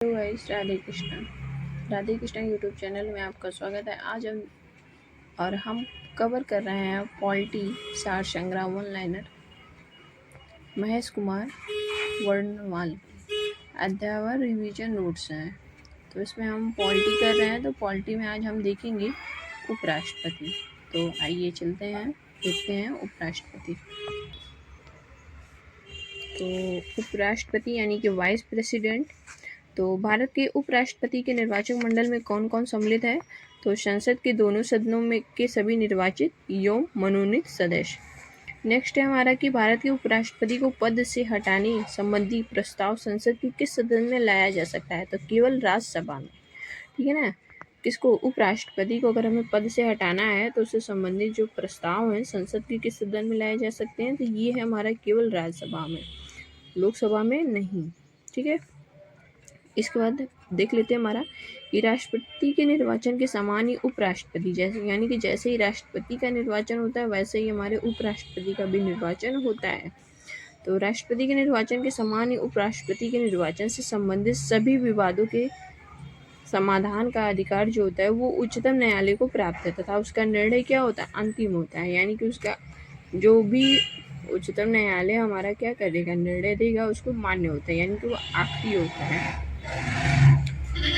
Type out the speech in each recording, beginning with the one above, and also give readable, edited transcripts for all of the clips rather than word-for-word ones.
Hello guys, Radhe Krishna YouTube channel में आपका स्वागत है। आज हम कवर कर रहे हैं पॉलिटी सार संग्राम वन लाइनर महेश कुमार वर्णवाल अध्याय रिवीजन नोट्स हैं। तो इसमें हम पॉलिटी कर रहे हैं। तो पॉलिटी में आज हम देखेंगे उपराष्ट्रपति। तो आइए चलते हैं, देखते हैं उपराष्ट्रपति। तो उपराष्ट्रपति यानी कि वाइस प्रेसिडेंट। तो भारत के उपराष्ट्रपति के निर्वाचक मंडल में कौन कौन सम्मिलित है? तो संसद के दोनों सदनों में के सभी निर्वाचित एवं मनोनीत सदस्य। नेक्स्ट है हमारा कि भारत के उपराष्ट्रपति को पद से हटाने संबंधी प्रस्ताव संसद के किस सदन में लाया जा सकता है? तो केवल राज्यसभा में। ठीक है ना। किसको? उपराष्ट्रपति को अगर हमें पद से हटाना है तो उससे संबंधित जो प्रस्ताव हैं संसद के किस सदन में लाए जा सकते हैं? तो ये है हमारा केवल राज्यसभा में, लोकसभा में नहीं। ठीक है। इसके बाद देख लेते हैं हमारा कि राष्ट्रपति के निर्वाचन के समान ही उपराष्ट्रपति, जैसे यानी कि जैसे ही राष्ट्रपति का निर्वाचन होता है वैसे ही हमारे उपराष्ट्रपति का भी निर्वाचन होता है। तो राष्ट्रपति के निर्वाचन के समान ही उपराष्ट्रपति के निर्वाचन से संबंधित सभी विवादों के समाधान का अधिकार जो होता है वो उच्चतम न्यायालय को प्राप्त है तथा उसका निर्णय क्या होता है? अंतिम होता है। यानी कि उसका जो भी उच्चतम न्यायालय हमारा क्या करेगा, निर्णय देगा, उसको मान्य होता है, यानी कि वो आखिरी होता है।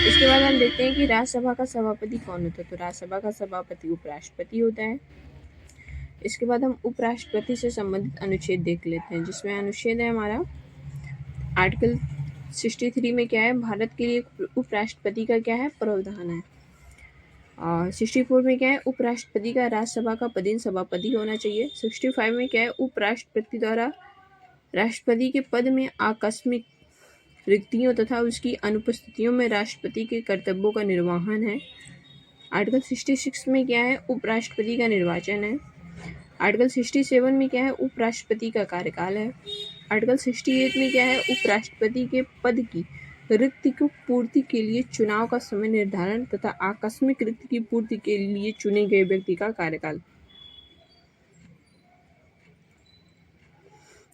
इसके बाद हम देखते हैं कि राज्यसभा का सभापति कौन होता है? तो राज्यसभा का सभापति उपराष्ट्रपति होता है। इसके बाद हम उपराष्ट्रपति से संबंधित अनुच्छेद देख लेते हैं, जिसमें अनुच्छेद है हमारा आर्टिकल 63 में क्या है? भारत के लिए उपराष्ट्रपति का क्या है? प्रावधान है। और 64 में क्या है? उपराष्ट्रपति का राज्यसभा का पदेन सभापति होना चाहिए। 65 में क्या है? उपराष्ट्रपति द्वारा राष्ट्रपति के पद में आकस्मिक रिक्तियों तथा उसकी अनुपस्थितियों में राष्ट्रपति के कर्तव्यों का निर्वहन है। आर्टिकल 66 में क्या है? उपराष्ट्रपति का निर्वाचन है। आर्टिकल 67 में क्या है? उपराष्ट्रपति का कार्यकाल है। आर्टिकल 68 में क्या है? उपराष्ट्रपति के पद की रिक्ति को पूर्ति के लिए चुनाव का समय निर्धारण तथा आकस्मिक रिक्ति की पूर्ति के लिए चुने गए व्यक्ति का कार्यकाल।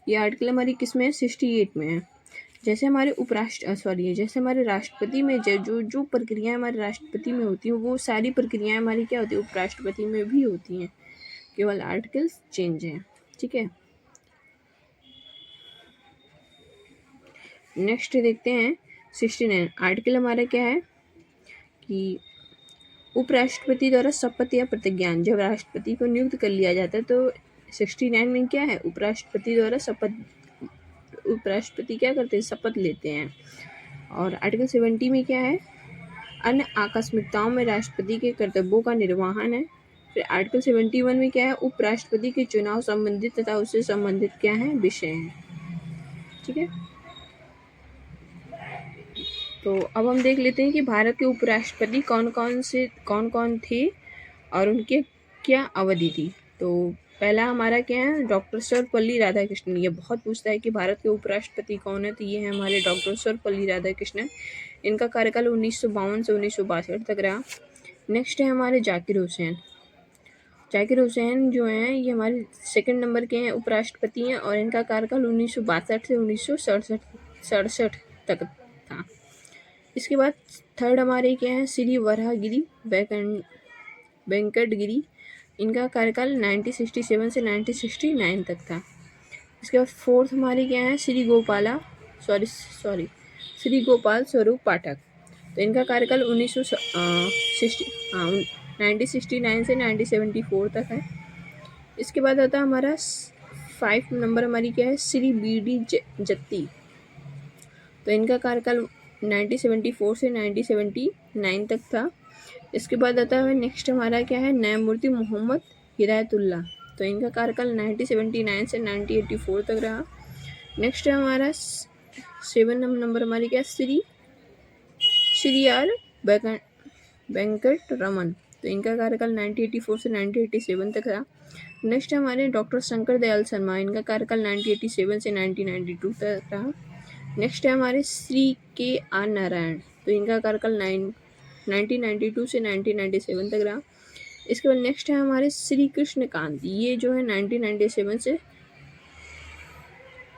ये आर्टिकल हमारी किसमें है? 68 में है। जैसे हमारे जैसे हमारे राष्ट्रपति में जो प्रक्रियाएं हमारे राष्ट्रपति में होती हैं वो सारी प्रक्रियाएं हमारी क्या होती है? उपराष्ट्रपति में भी होती हैं, केवल आर्टिकल्स चेंज हैं। ठीक है। नेक्स्ट देखते हैं 69 आर्टिकल हमारा क्या है कि उपराष्ट्रपति द्वारा शपथ या प्रतिज्ञान, जब राष्ट्रपति को नियुक्त कर लिया जाता है तो 69 में क्या है? उपराष्ट्रपति द्वारा उपराष्ट्रपति क्या करते हैं? शपथ लेते हैं। और आर्टिकल 70 में क्या है? अन्य आकस्मिकताओं में राष्ट्रपति के कर्तव्यों का निर्वहन है। फिर आर्टिकल 71 में क्या है? उपराष्ट्रपति के चुनाव संबंधित तथा उससे संबंधित क्या है? विषय हैं। ठीक है। तो अब हम देख लेते हैं कि भारत के उपराष्ट्रपति कौन कौन थे और उनके क्या अवधि थी। तो पहला हमारा क्या है? डॉक्टर सर्वपल्ली राधाकृष्णन। ये बहुत पूछता है कि भारत के उपराष्ट्रपति कौन है, तो ये है हमारे डॉक्टर सर्वपल्ली राधाकृष्णन। इनका कार्यकाल 1952 से 1962 तक रहा। नेक्स्ट है हमारे जाकिर हुसैन। जाकिर हुसैन जो हैं ये हमारे सेकंड नंबर के हैं उपराष्ट्रपति हैं और इनका कार्यकाल 1962 से 1967 तक था। इसके बाद थर्ड हमारे क्या हैं? श्री वराहगिरी वेंकटगिरी। इनका कार्यकाल 1967 से 1969 तक था। इसके बाद फोर्थ हमारे क्या है? श्री गोपाल स्वरूप पाठक। तो इनका कार्यकाल 1969 से 1974 तक है। इसके बाद आता हमारा 5 नंबर हमारी क्या है? श्री BD जत्ती। तो इनका कार्यकाल 1974 से 1979 तक था। इसके बाद आता है नेक्स्ट हमारा क्या है? न्यायमूर्ति मोहम्मद हिदायतुल्लाह। तो इनका कार्यकाल 1979 से 1984 तक रहा। नेक्स्ट है हमारा 7 नंबर हमारी क्या? श्री R वेंकट रमन। तो इनका कार्यकाल 1984 से 1987 तक रहा। नेक्स्ट है हमारे डॉक्टर शंकर दयाल शर्मा। इनका कार्यकाल 1987 से 1992 तक रहा। नेक्स्ट है हमारे श्री KR नारायण। तो इनका कार्यकाल 1992 से 1997 तक रहा। इसके बाद नेक्स्ट है हमारे श्री कृष्णकांत। ये जो है 1997 से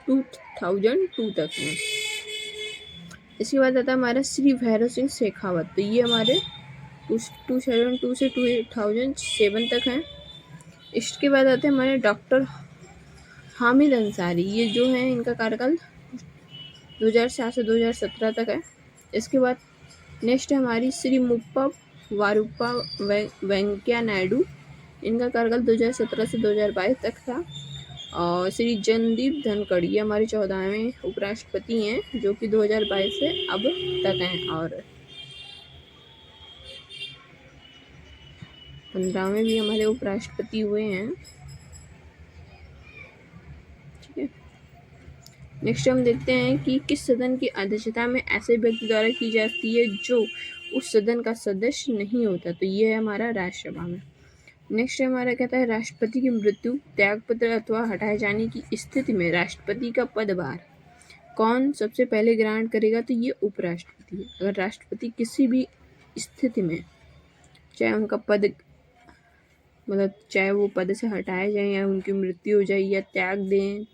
2002 तक है। इसके बाद आता है हमारा श्री भैरव सिंह शेखावत, तो ये हमारे 2002 से 2007 तक हैं। इसके बाद आते हैं हमारे डॉक्टर हामिद अंसारी, ये जो हैं इनका कार्यकाल 2007 से 2017 तक है। इसके बाद नेक्स्ट है हमारी श्री मुप्पा वारुप्पा वेंकैया नायडू, इनका कार्यकाल 2017 से 2022 तक था। और श्री जनदीप धनखड़, ये हमारे 14वें उपराष्ट्रपति हैं जो कि 2022 से अब तक हैं। और 15वें भी हमारे उपराष्ट्रपति हुए हैं। ठीक है, नेक्स्ट हम देखते हैं कि किस सदन की अध्यक्षता में ऐसे व्यक्ति द्वारा की जाती है जो उस सदन का सदस्य नहीं होता, तो ये है हमारा राज्यसभा में। नेक्स्ट हमारा कहता है राष्ट्रपति की मृत्यु, त्यागपत्र अथवा हटाए जाने की स्थिति में राष्ट्रपति का पदभार कौन सबसे पहले ग्रहण करेगा, तो ये उपराष्ट्रपति है। अगर राष्ट्रपति किसी भी स्थिति में, चाहे उनका पद मतलब चाहे वो पद से हटाए जाए या उनकी मृत्यु हो जाए या त्याग दें,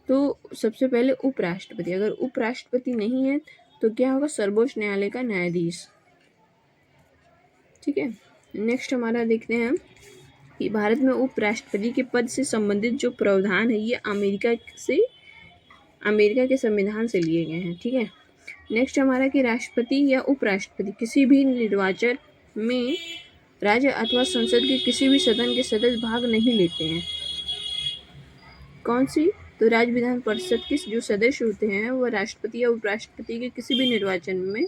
तो सबसे पहले उपराष्ट्रपति। अगर उपराष्ट्रपति नहीं है तो क्या होगा, सर्वोच्च न्यायालय का न्यायाधीश। ठीक है, नेक्स्ट हमारा देखते हैं कि भारत में उपराष्ट्रपति के पद से संबंधित जो प्रावधान है ये अमेरिका के संविधान से लिए गए हैं। ठीक है, नेक्स्ट हमारा कि राष्ट्रपति या उपराष्ट्रपति किसी भी निर्वाचन में राज्य अथवा संसद के किसी भी सदन के सदस्य भाग नहीं लेते हैं। कौन सी, तो राज्य विधान परिषद के जो सदस्य होते हैं वो राष्ट्रपति या उपराष्ट्रपति के किसी भी निर्वाचन में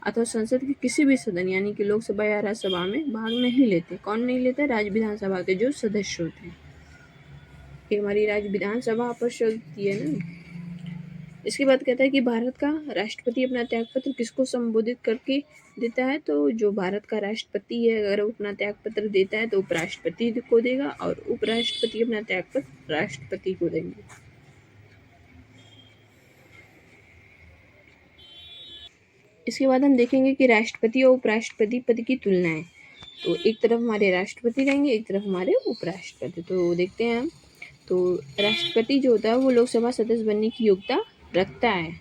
अथवा संसद के किसी भी सदन यानी कि लोकसभा या राज्यसभा में भाग नहीं लेते। कौन नहीं लेते, राज्य विधानसभा के जो सदस्य होते हैं। एक हमारी राज्य विधानसभा परिषद है ना। इसके बाद कहता है कि भारत का राष्ट्रपति अपना त्यागपत्र किसको संबोधित करके देता है, तो जो भारत का राष्ट्रपति है अगर वो अपना त्यागपत्र देता है तो उपराष्ट्रपति को देगा और उपराष्ट्रपति अपना त्यागपत्र राष्ट्रपति को देंगे। इसके बाद हम देखेंगे कि राष्ट्रपति और उपराष्ट्रपति पद की तुलनाएं, तो एक तरफ हमारे राष्ट्रपति रहेंगे, एक तरफ हमारे उपराष्ट्रपति। तो देखते हैं हम, तो राष्ट्रपति जो होता है वो लोकसभा सदस्य बनने की योग्यता रखता है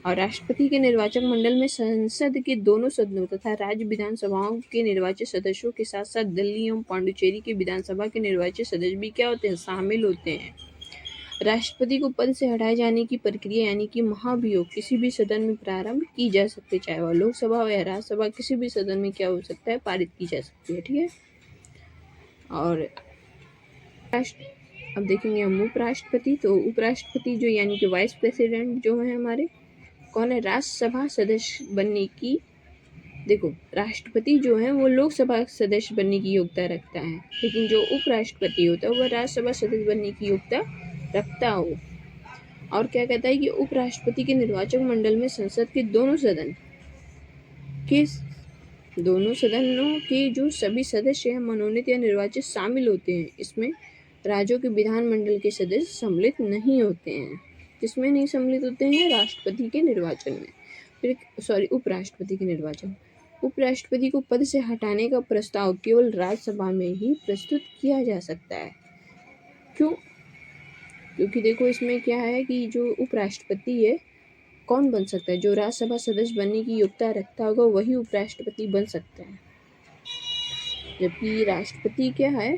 और राष्ट्रपति के निर्वाचक मंडल में संसद के दोनों सदनों तथा राज्य विधानसभाओं के निर्वाचित सदस्यों के साथ साथ दिल्ली एवं पांडुचेरी के विधानसभा के निर्वाचित सदस्य भी क्या होते हैं, शामिल होते हैं। राष्ट्रपति को पद से हटाए जाने की प्रक्रिया यानी कि महाभियोग किसी भी सदन में प्रारंभ की जा सकती है, चाहे वह लोकसभा या राज्यसभा, किसी भी सदन में क्या हो सकता है, पारित की जा सकती है। ठीक है, और अब देखेंगे हम उपराष्ट्रपति। तो उपराष्ट्रपति जो यानी कि वाइस प्रेसिडेंट जो है हमारे, कौन है, राज्यसभा सदस्य बनने की, देखो राष्ट्रपति जो है वो लोकसभा सदस्य बनने की योग्यता रखता है, लेकिन जो उपराष्ट्रपति होता है वह राज्यसभा सदस्य बनने की योग्यता रखता हो। और क्या कहता है कि उपराष्ट्रपति के निर्वाचक मंडल में संसद के दोनों सदनों के जो सभी सदस्य हैं मनोनीत या निर्वाचित शामिल होते हैं। इसमें राज्यों के विधानमंडल के सदस्य सम्मिलित नहीं होते हैं। किसमें नहीं सम्मिलित होते हैं, राष्ट्रपति के निर्वाचन में, फिर उपराष्ट्रपति के निर्वाचन। उपराष्ट्रपति को पद से हटाने का प्रस्ताव केवल राज्यसभा में ही प्रस्तुत किया जा सकता है। क्यों, क्योंकि देखो इसमें क्या है कि जो उपराष्ट्रपति है कौन बन सकता है, जो राज्यसभा सदस्य बनने की योग्यता रखता होगा वही उपराष्ट्रपति बन सकता है, जबकि राष्ट्रपति क्या है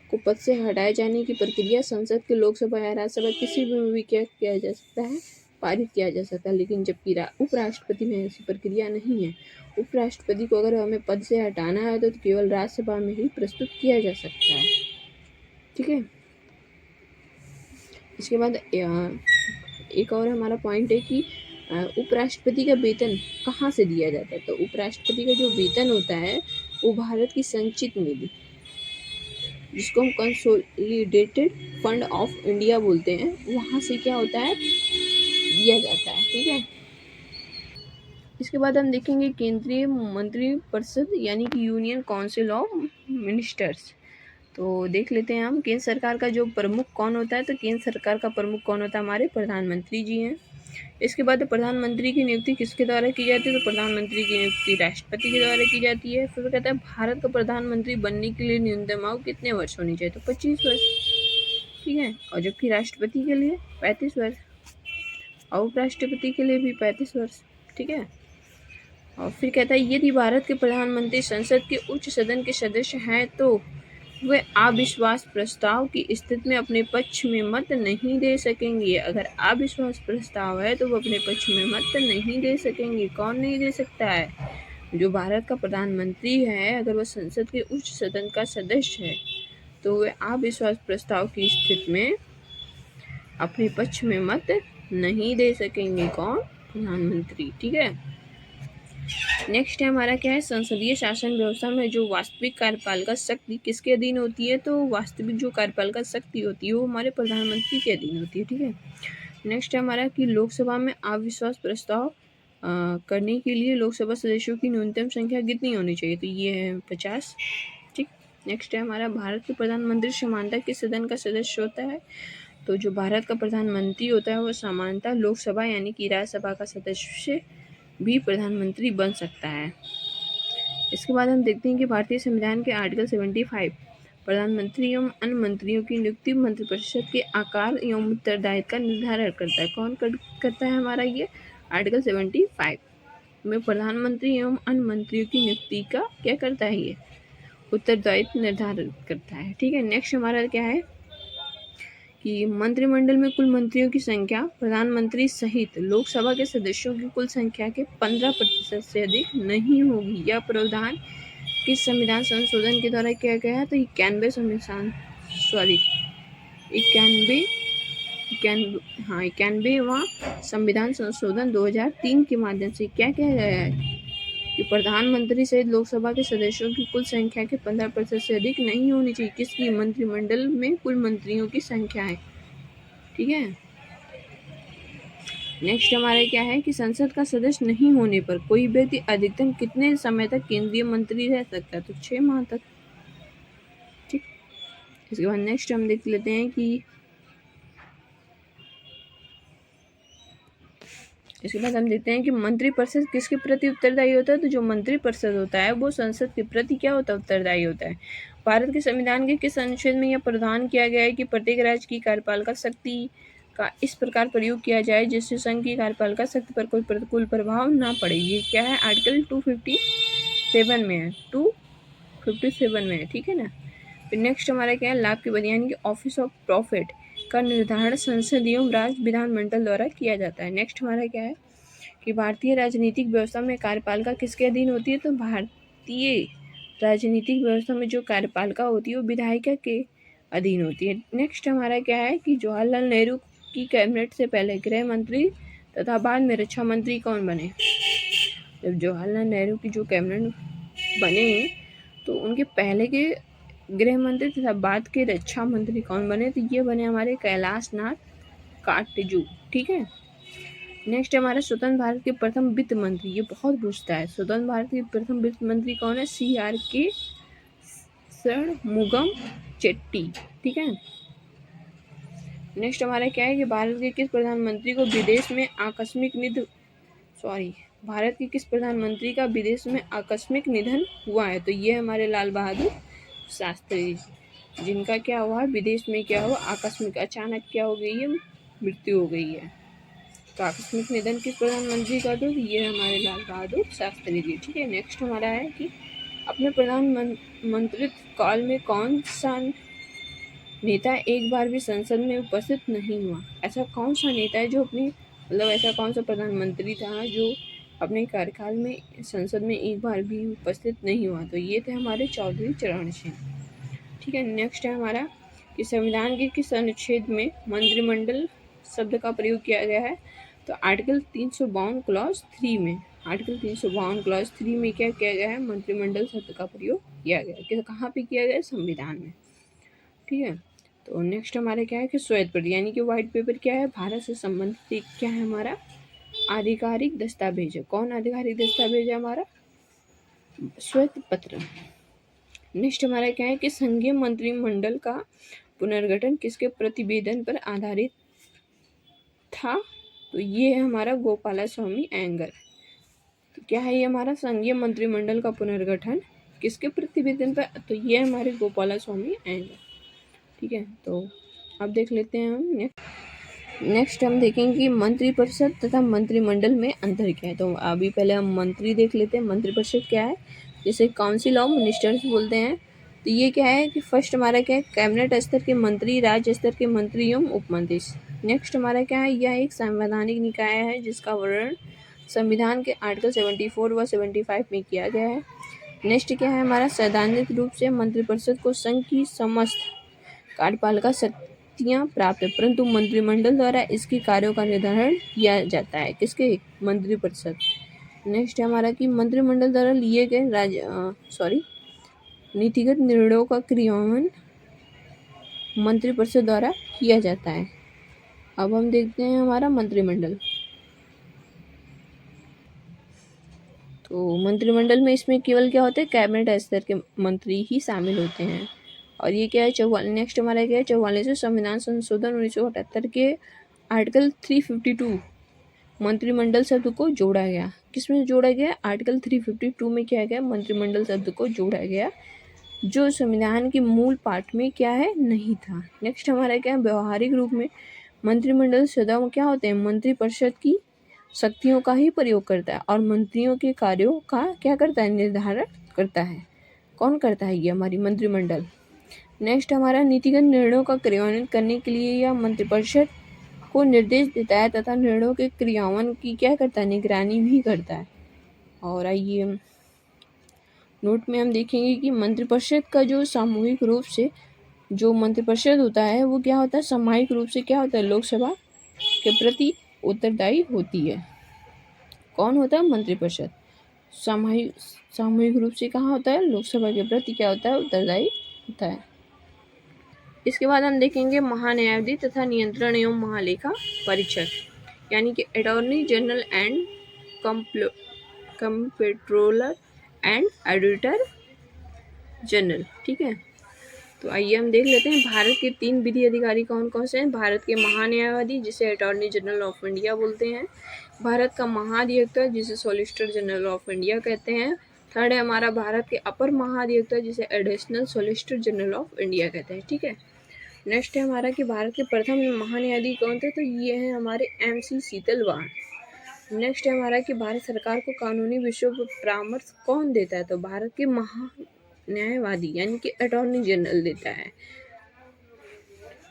को पद से हटाए जाने की प्रक्रिया संसद के लोकसभा या राज्यसभा किसी में भी क्या किया जा सकता है, पारित किया जा सकता है। लेकिन जबकि उपराष्ट्रपति में ऐसी प्रक्रिया नहीं है। उपराष्ट्रपति को अगर हमें पद से हटाना है तो केवल राज्यसभा में ही प्रस्तुत किया जा सकता है। ठीक है, इसके बाद एक और हमारा पॉइंट है कि उपराष्ट्रपति का वेतन कहाँ से दिया जाता है। तो उपराष्ट्रपति का जो वेतन होता है वो भारत की संचित निधि, जिसको हम कंसोलिडेटेड फंड ऑफ इंडिया बोलते हैं, वहाँ से क्या होता है, दिया जाता है। ठीक है, इसके बाद हम देखेंगे केंद्रीय मंत्रिपरिषद यानी कि यूनियन काउंसिल ऑफ मिनिस्टर्स। तो देख लेते हैं हम केंद्र सरकार का जो प्रमुख कौन होता है। तो केंद्र सरकार का प्रमुख कौन होता है, हमारे प्रधानमंत्री जी हैं। इसके बाद प्रधानमंत्री की नियुक्ति किसके द्वारा की जाती है, तो प्रधानमंत्री की नियुक्ति राष्ट्रपति के द्वारा की जाती है। फिर कहता है भारत का प्रधानमंत्री बनने के लिए न्यूनतम आयु कितने वर्ष होनी चाहिए, तो 25 वर्ष। ठीक है, और जबकि राष्ट्रपति के लिए 35 वर्ष। और उपराष्ट्रपति के लिए भी 35 वर्ष। ठीक है। और फिर कहता है यदि भारत के प्रधानमंत्री संसद के उच्च सदन के सदस्य हैं तो वे अविश्वास प्रस्ताव की स्थिति में अपने पक्ष में मत नहीं दे सकेंगे। अगर अविश्वास प्रस्ताव है तो वो अपने पक्ष में मत नहीं दे सकेंगे। कौन नहीं दे सकता है? जो भारत का प्रधानमंत्री है, अगर वह संसद के उच्च सदन का सदस्य है तो वे अविश्वास प्रस्ताव की स्थिति में अपने पक्ष में मत नहीं दे सकेंगे। कौन? प्रधानमंत्री। ठीक है। नेक्स्ट है हमारा क्या है, संसदीय शासन व्यवस्था में जो वास्तविक कार्यपालिका शक्ति किसके अधीन होती है? तो वास्तविक जो कार्यपालिका शक्ति होती है वो हमारे प्रधानमंत्री के अधीन होती है। ठीक है। नेक्स्ट है हमारा कि लोकसभा में अविश्वास प्रस्ताव करने के लिए लोकसभा सदस्यों की न्यूनतम संख्या कितनी होनी चाहिए? तो ये है 50। ठीक। नेक्स्ट है हमारा भारत के प्रधानमंत्री समानता किस सदन का सदस्य होता है? तो जो भारत का प्रधानमंत्री होता है वो समानता लोकसभा यानी कि राज्यसभा का सदस्य भी प्रधानमंत्री बन सकता है। इसके बाद हम देखते हैं कि भारतीय संविधान के आर्टिकल 75 प्रधानमंत्री एवं अन्य मंत्रियों की नियुक्ति मंत्रिपरिषद के आकार एवं उत्तरदायित्व का निर्धारण करता है। कौन करता है हमारा? ये आर्टिकल 75 में प्रधानमंत्री एवं अन्य मंत्रियों की नियुक्ति का क्या करता है? ये उत्तरदायित्व निर्धारण करता है। ठीक है। नेक्स्ट हमारा क्या है कि मंत्रिमंडल में कुल मंत्रियों की संख्या प्रधानमंत्री सहित लोकसभा के सदस्यों की कुल संख्या के 15% से अधिक नहीं होगी। यह प्रावधान किस संविधान संशोधन के द्वारा किया गया है? तो 91वां संविधान संशोधन 2003 के माध्यम से क्या किया गया है कि प्रधानमंत्री सहित लोकसभा के सदस्यों की कुल संख्या के 15% से अधिक नहीं होनी चाहिए। किसकी? मंत्रिमंडल में कुल मंत्रियों की संख्या है। ठीक है। नेक्स्ट हमारा क्या है कि संसद का सदस्य नहीं होने पर कोई व्यक्ति अधिकतम कितने समय तक केंद्रीय मंत्री रह सकता है? तो 6 माह तक। ठीक। इसके बाद नेक्स्ट हम देख लेते हैं कि इसके बाद हम देखते हैं कि मंत्रिपरिषद किसके प्रति उत्तरदायी होता है? तो जो मंत्रिपरिषद होता है वो संसद के प्रति क्या होता है? उत्तरदायी होता है। भारत के संविधान के किस अनुच्छेद में यह प्रावधान किया गया है कि प्रत्येक राज्य की कार्यपालिका शक्ति का इस प्रकार प्रयोग किया जाए जिससे संघ की कार्यपालिका शक्ति पर कोई प्रतिकूल प्रभाव ना पड़े? ये क्या है? आर्टिकल 257 में है। 257 में है। ठीक है ना। फिर नेक्स्ट हमारा क्या है, लाभ के बदले यानी कि ऑफिस ऑफ प्रॉफिट का निर्धारण संसद एवं राज्य विधानमंडल द्वारा किया जाता है। नेक्स्ट हमारा क्या है कि भारतीय राजनीतिक व्यवस्था में कार्यपालिका किसके अधीन होती है? तो भारतीय राजनीतिक व्यवस्था में जो कार्यपालिका होती है वो विधायिका के अधीन होती है। नेक्स्ट हमारा क्या है कि जवाहरलाल नेहरू की कैबिनेट से पहले गृह मंत्री तथा बाद में रक्षा मंत्री कौन बने? जब जवाहरलाल नेहरू की जो कैबिनेट बने तो उनके पहले के गृह मंत्री तथा बाद के रक्षा मंत्री कौन बने? तो ये बने हमारे कैलाश नाथ काटजू। ठीक है। नेक्स्ट हमारा स्वतंत्र भारत के प्रथम वित्त मंत्री, ये बहुत पूछता है, स्वतंत्र भारत के प्रथम वित्त मंत्री कौन है? CRK षणमुगम चेट्टी। ठीक है। नेक्स्ट हमारा क्या है कि भारत के किस प्रधानमंत्री को विदेश में आकस्मिक भारत के किस प्रधानमंत्री का विदेश में आकस्मिक निधन हुआ है? तो ये हमारे लाल बहादुर शास्त्री, जिनका क्या हुआ? विदेश में क्या हुआ? आकस्मिक, अचानक क्या हो गई है? मृत्यु हो गई है। तो आकस्मिक निधन किस प्रधानमंत्री का? तो ये हमारे लाल बहादुर शास्त्री जी। ठीक है। नेक्स्ट हमारा है कि अपने प्रधानमंत्रित्व काल में कौन सा नेता एक बार भी संसद में उपस्थित नहीं हुआ? ऐसा कौन सा नेता है जो ऐसा कौन सा प्रधानमंत्री था जो अपने कार्यकाल में संसद में एक बार भी उपस्थित नहीं हुआ? तो ये थे हमारे चौधरी चरण सिंह। ठीक है। नेक्स्ट है हमारा कि संविधान के किस अनुच्छेद में मंत्रिमंडल शब्द का प्रयोग किया गया है? तो आर्टिकल 352 क्लॉज 3 में। आर्टिकल 352 क्लॉज 3 में क्या किया गया है? मंत्रिमंडल शब्द का प्रयोग किया गया। कहाँ पे किया गया? संविधान में। ठीक है। तो नेक्स्ट हमारा क्या है कि श्वेत पत्र यानी कि व्हाइट पेपर क्या है? भारत से संबंधित क्या है हमारा? आधिकारिक दस्तावेज है। कौन आधिकारिक दस्तावेज है हमारा? श्वेत पत्र। नेक्स्ट हमारा क्या है कि संघीय मंत्रिमंडल का पुनर्गठन किसके प्रतिवेदन पर आधारित था? तो ये है हमारा गोपालास्वामी अयंगर। तो क्या है ये हमारा? संघीय मंत्रिमंडल का पुनर्गठन किसके प्रतिवेदन पर? तो ये हमारे गोपालास्वामी अयंगर। ठीक है। तो अब देख लेते हैं हम नेक्स्ट हम देखेंगे कि मंत्रिपरिषद तथा मंत्रिमंडल में अंतर क्या है। तो अभी पहले हम मंत्री देख लेते हैं। मंत्रिपरिषद क्या है, जिसे काउंसिल ऑफ मिनिस्टर्स बोलते हैं। तो ये क्या है कि फर्स्ट हमारा क्या है, कैबिनेट स्तर के मंत्री, राज्य स्तर के मंत्री एवं उपमंत्री। नेक्स्ट हमारा क्या है, यह एक संवैधानिक निकाय है जिसका वर्णन संविधान के आर्टिकल 74 व 75 में किया गया है। नेक्स्ट क्या है हमारा, सैद्धांतिक रूप से मंत्रिपरिषद को संघ की समस्त कार्यपालिका शक्तियाँ प्राप्त है, परंतु मंत्रिमंडल द्वारा इसके कार्यों का निर्धारण किया जाता है। किसके, मंत्रिपरिषद। नेक्स्ट है हमारा कि मंत्रिमंडल द्वारा लिए गए नीतिगत निर्णयों का क्रियान्वयन मंत्रिपरिषद द्वारा किया जाता है। अब हम देखते हैं हमारा मंत्रिमंडल। तो मंत्रिमंडल में इसमें केवल क्या होता है, कैबिनेट स्तर के मंत्री ही शामिल होते हैं। और ये क्या है, नेक्स्ट हमारा क्या है, 44वें संविधान संशोधन 1978 के आर्टिकल 352 मंत्रिमंडल शब्द को जोड़ा गया। किसमें जोड़ा गया, आर्टिकल 352 में क्या गया, मंत्रिमंडल शब्द को जोड़ा गया, जो संविधान के मूल पाठ में क्या है, नहीं था। नेक्स्ट हमारा क्या है, व्यवहारिक रूप में मंत्रिमंडल शब्द क्या होते हैं, मंत्रिपरिषद की शक्तियों का ही प्रयोग करता है और मंत्रियों के कार्यों का क्या करता है, निर्धारण करता है। कौन करता है, ये हमारी मंत्रिमंडल। नेक्स्ट हमारा नीतिगत निर्णयों का क्रियान्वयन करने के लिए यह मंत्रिपरिषद को निर्देश देता है तथा निर्णयों के क्रियान्वयन की क्या करता है, निगरानी भी करता है। और आइए नोट में हम देखेंगे कि मंत्रिपरिषद का जो सामूहिक रूप से जो मंत्रिपरिषद होता है वो क्या होता है, सामूहिक रूप से क्या होता है, लोकसभा के प्रति उत्तरदायी होती है। कौन होता है, मंत्रिपरिषद सामूहिक रूप से कहाँ होता है, लोकसभा के प्रति क्या होता है, उत्तरदायी होता है। इसके बाद हम देखेंगे महान्यायाधीश तथा नियंत्रण एवं महालेखा परीक्षक, यानी कि attorney general and comptroller and auditor general. ठीक है, तो आइए हम देख लेते हैं भारत के 3 विधि अधिकारी कौन कौन से हैं। भारत के महान्यायवादी जिसे अटॉर्नी जनरल ऑफ इंडिया बोलते हैं, भारत का महाधिवक्ता जिसे सॉलिसिटर जनरल ऑफ इंडिया कहते हैं, थर्ड है हमारा भारत के अपर महाधिवक्ता जिसे additional solicitor general of India कहते हैं। ठीक है, नेक्स्ट है हमारा कि भारत के प्रथम महान्यायाधीश कौन थे, तो ये हैं हमारे MC शीतलवाड़। नेक्स्ट है हमारा कि भारत सरकार को कानूनी विषयों पर परामर्श कौन देता है, तो भारत के महान्यायवादी यानी कि अटॉर्नी जनरल देता है।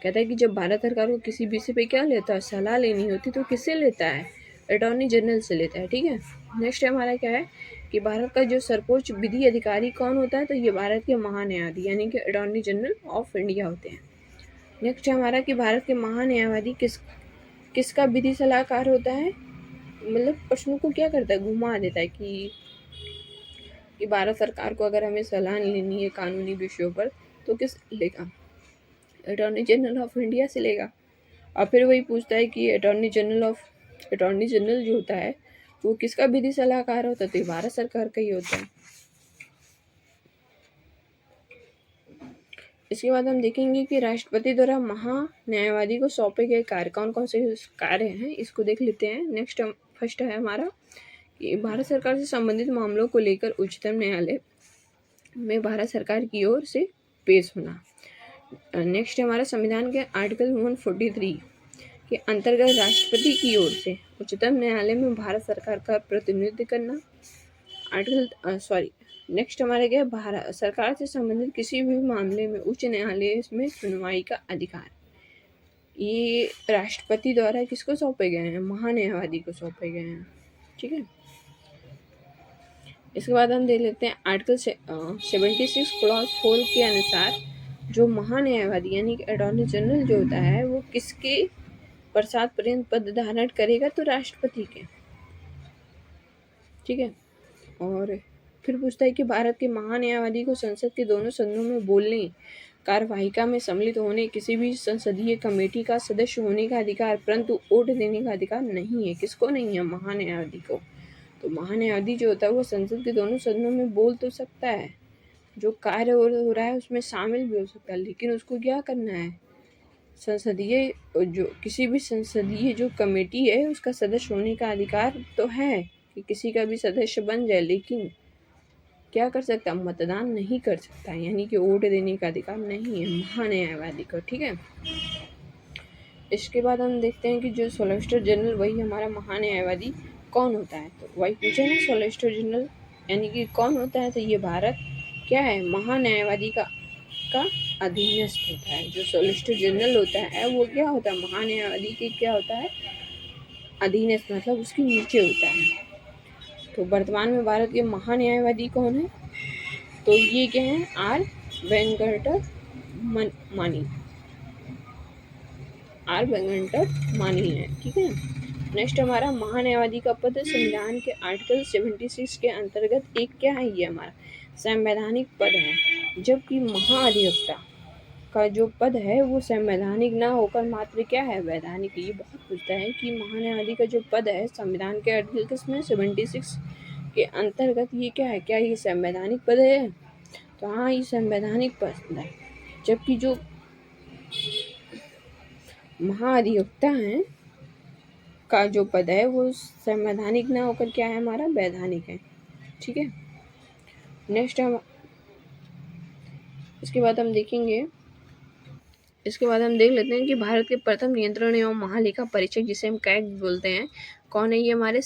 कहता है कि जब भारत सरकार को किसी विषय पे क्या लेता है, सलाह लेनी होती तो किससे लेता है, अटॉर्नी जनरल से लेता है। ठीक है, नेक्स्ट है हमारा क्या है कि भारत का जो सर्वोच्च विधि अधिकारी कौन होता है, तो ये भारत के महान्यायाधीश यानी कि अटॉर्नी जनरल ऑफ इंडिया होते हैं। नेक्स्ट है हमारा कि भारत के महान्यायवादी किसका विधि सलाहकार होता है, मतलब प्रश्नों को क्या करता है, घुमा देता है कि भारत सरकार को अगर हमें सलाह लेनी है कानूनी विषयों पर तो किस लेगा, अटॉर्नी जनरल ऑफ इंडिया से लेगा। और फिर वही पूछता है कि अटॉर्नी जनरल जो होता है वो किसका विधि सलाहकार होता है, तो भारत सरकार का ही होता है। इसके बाद हम देखेंगे कि राष्ट्रपति द्वारा महान्यायवादी को सौंपे गए कार्य कौन कौन से कार्य हैं, इसको देख लेते हैं। नेक्स्ट फर्स्ट है हमारा कि भारत सरकार से संबंधित मामलों को लेकर उच्चतम न्यायालय में भारत सरकार की ओर से पेश होना। नेक्स्ट हमारा संविधान के आर्टिकल 143 के अंतर्गत राष्ट्रपति की ओर से उच्चतम न्यायालय में भारत सरकार का प्रतिनिधित्व करना। नेक्स्ट हमारे क्या, भारत सरकार से संबंधित किसी भी मामले में उच्च न्यायालय में सुनवाई का अधिकार। ये राष्ट्रपति द्वारा किसको सौंपे गए हैं, महान्यायवादी को सौंपे गए हैं। ठीक है, इसके बाद हम देख लेते हैं आर्टिकल 76 क्लॉज 4 के अनुसार जो महान्यायवादी यानी कि अटॉर्नी जनरल जो होता है वो किसके पश्चात पर्यंत पद धारण करेगा, तो राष्ट्रपति के। ठीक है, और फिर पूछता है कि भारत के महान्यायवादी को संसद के दोनों सदनों में बोलने, कार्यवाहिका में सम्मिलित होने, किसी भी संसदीय कमेटी का सदस्य होने का अधिकार, परंतु वोट देने का अधिकार नहीं है। किसको नहीं है, महान्यायवादी को। तो महान्यायवादी जो होता है वो संसद के दोनों सदनों में बोल तो सकता है, जो कार्य हो रहा है उसमें शामिल भी हो सकता है, लेकिन उसको क्या करना है, संसदीय जो किसी भी संसदीय जो कमेटी है उसका सदस्य होने का अधिकार तो है कि किसी का भी सदस्य बन जाए, लेकिन क्या कर सकता है, मतदान नहीं कर सकता है, यानी कि वोट देने का अधिकार नहीं है महान्यायवादी को। ठीक है, इसके बाद हम देखते हैं कि जो सोलिसिटर जनरल वही हमारा महान्यायवादी कौन होता है। तो वही पूछा ना, सोलिसिटर जनरल यानी कि कौन होता है। तो ये भारत क्या है, महान्यायवादी का अधीनस्थ होता है। जो सोलिसिटर जनरल होता है वो क्या होता है, महान्यायवादी के क्या होता है, अधीनस्थ, मतलब उसके नीचे होता है। तो वर्तमान में भारत के महान्यायवादी कौन है, तो ये क्या है, आर वेंकट मानी है। ठीक है। नेक्स्ट हमारा महान्यायवादी का पद संविधान के आर्टिकल 76 के अंतर्गत एक क्या है, ये हमारा संवैधानिक पद है। जबकि महाधिवक्ता का जो पद है वो संवैधानिक ना होकर मात्र क्या है, वैधानिक। ये बहुत पूछता है कि महान्यायवादी का जो पद है संविधान के आर्टिकल किसमें 76 के अंतर्गत ये क्या है, क्या ये संवैधानिक पद है। तो हाँ, ये संवैधानिक पद है। जबकि जो महाधिवक्ता है का जो पद है वो संवैधानिक ना होकर क्या है, हमारा वैधानिक है। ठीक है। नेक्स्ट हम इसके बाद हम देख लेते हैं कि भारत के प्रथम नियंत्रण एवं महालेखा परीक्षक, जिसे हम कैग बोलते हैं, कौन है, ये हमारे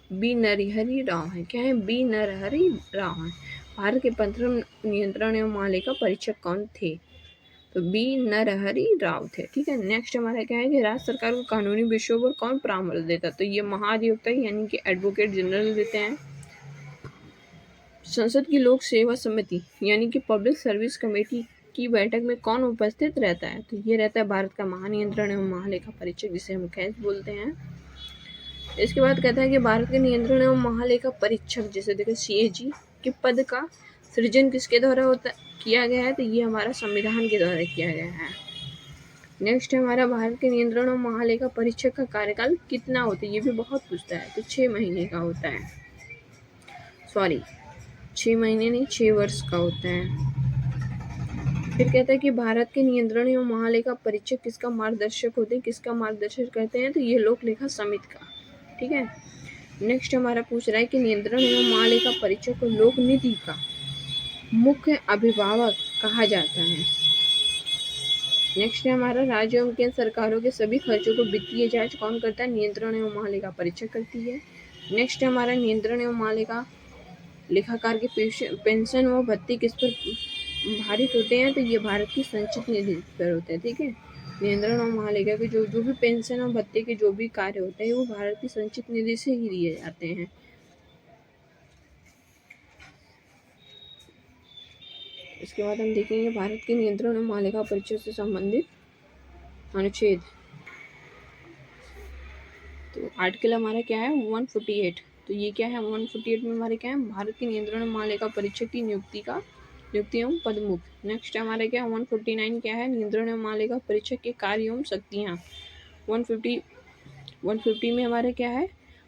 बी नरहरि राव है। क्या है, बी नरहरि राव है। भारत के प्रथम नियंत्रण एवं महालेखा परीक्षक कौन थे, तो बी नरहरि राव थे। ठीक है। नेक्स्ट हमारा क्या है कि राज्य सरकार को कानूनी विषयों पर कौन परामर्श देता, तो ये महाधिवक्ता यानी कि एडवोकेट जनरल देते हैं। संसद की लोक सेवा समिति यानी कि पब्लिक सर्विस कमेटी की बैठक में कौन उपस्थित रहता है, तो ये रहता है भारत का महानियंत्रण एवं महालेखा परीक्षक, जिसे हम कैग बोलते हैं। इसके बाद कहता है कि भारत के नियंत्रण एवं महालेखा परीक्षक, जैसे देखो CAG के पद का सृजन किसके द्वारा किया गया है, तो ये हमारा संविधान के द्वारा किया गया है। नेक्स्ट हमारा भारत के नियंत्रण और महालेखा परीक्षक का कार्यकाल कितना होता है, ये भी बहुत पूछता है। तो 6 महीने का होता है, 6 महीने नहीं, 6 वर्ष का होता है। फिर कहता है कि भारत के नियंत्रण एवं महालेखा परीक्षक किसका मार्गदर्शक होते हैं, किसका मार्गदर्शन करते हैं, तो ये लोक लेखा समिति का। ठीक है। नेक्स्ट हमारा पूछ रहा है कि नियंत्रण एवं महालेखा परीक्षक को लोक नीति का मुख्य अभिभावक कहा जाता है। नेक्स्ट है हमारा राज्य एवं केंद्र सरकारों के सभी खर्चों को वित्तीय जांच कौन करता है, नियंत्रण एवं महालेखा परीक्षक करती है। नेक्स्ट है हमारा नियंत्रण एवं महालेखा लेखाकार के पेंशन व भत्ते किस पर भारित होते हैं, तो ये भारत की संचित निधि पर होते हैं। ठीक है। नियंत्रण और महालेखा के जो भी पेंशन और भत्ते के जो भी कार्य होते हैं वो भारत की संचित निधि से ही दिए जाते हैं। इसके बाद हम देखेंगे भारत के नियंत्रण और महालेखा परीक्षक से संबंधित अनुच्छेद। तो आर्टिकल हमारा क्या है, 148। तो ये क्या है, 148 में हमारे क्या है, भारत के नियंत्रण और महालेखा परीक्षक की नियुक्ति एवं पदमुक्त। नेक्स्ट हमारा क्या है, 149 क्या है, नियंत्रण एवं महालेखा परीक्षक के कार्य एवं शक्तियाँ। 150 में हमारे क्या है,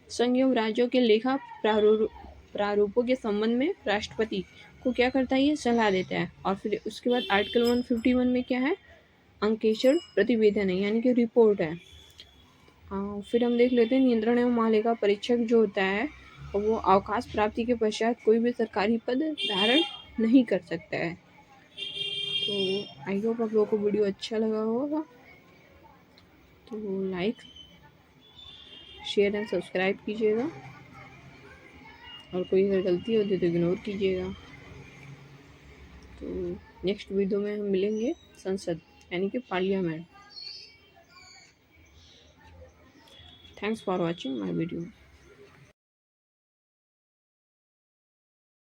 संघ एवं राज्यों के लेखा प्रारूपों के संबंध में राष्ट्रपति को क्या करता है, ये सलाह देता है। और फिर उसके बाद आर्टिकल 151 में क्या है, अंकेक्षण प्रतिवेदन है यानी कि रिपोर्ट है। फिर हम देख लेते हैं नियंत्रण एवं महालेखा परीक्षक जो होता है वो अवकाश प्राप्ति के पश्चात कोई भी सरकारी पद धारण नहीं कर सकता है। तो आई होप आप लोगों को वीडियो अच्छा लगा होगा, तो लाइक शेयर एंड सब्सक्राइब कीजिएगा, और कोई अगर गलती होती तो इग्नोर कीजिएगा। तो नेक्स्ट वीडियो में हम मिलेंगे संसद यानी कि parliament. Thanks for watching my video.